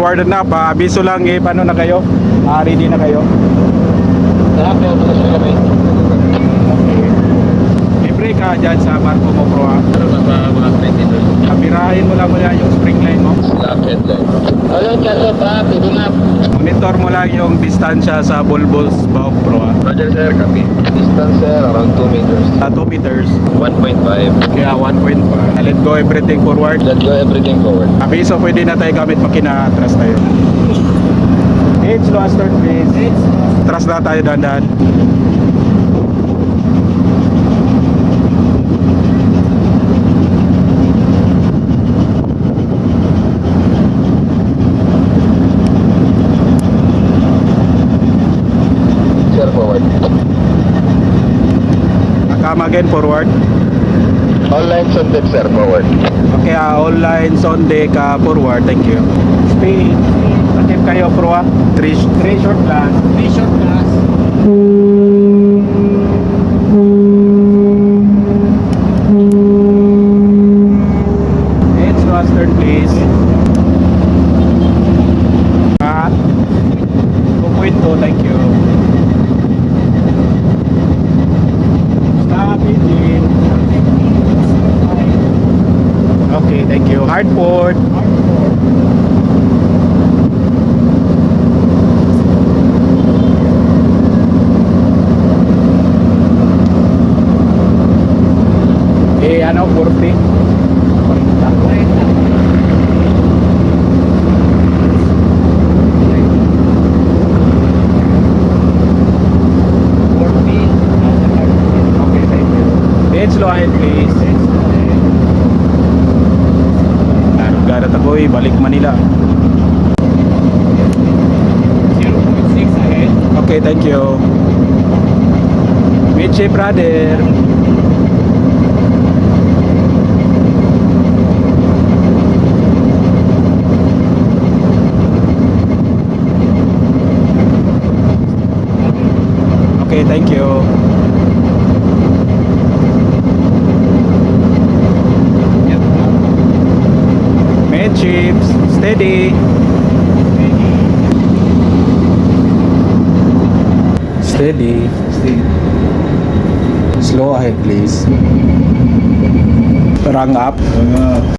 forwarded na. Pa-abiso lang eh, paano na kayo? Ready na kayo? Lahat na ito sa kami. Okay. Libre ka dyan sa barko mo, bro, ha? Ano ba ba mga 22? Kapirahin mo lang muna yung spring line mo. Lahat headline. Ayun, kaso pa, pwede nga. Monitor mo lang yung distansya sa bulbos baok, bro, ha? Roger sir, copy. Distance sir, around 2 meters. 2 meters. 1.5. Kaya 1.5. Let go everything forward. Let go everything forward. Abiso, pwede na tayo gamit makina. Atras tayo. Slow as start, please. Atras na tayo dahan-dahan. Sir, forward. Come again, forward. All lines on deck sir, forward. Okay, all lines on deck, forward. Thank you. Speed. Sakit kayo, bro, ha? 3 short plus. 3 short plus. Slow as start, please. Cut. 2.2, thank you. Stop engine. Okay, thank you. Hard port. Ano, 40. 40. Okay, thank you. Slow ahead, please. Garat ako eh, balik Manila. 0.6 ahead. Okay, thank you. Michi, brother. Okay, thank you. Chips, steady. Steady. Slow ahead, please. Rang up.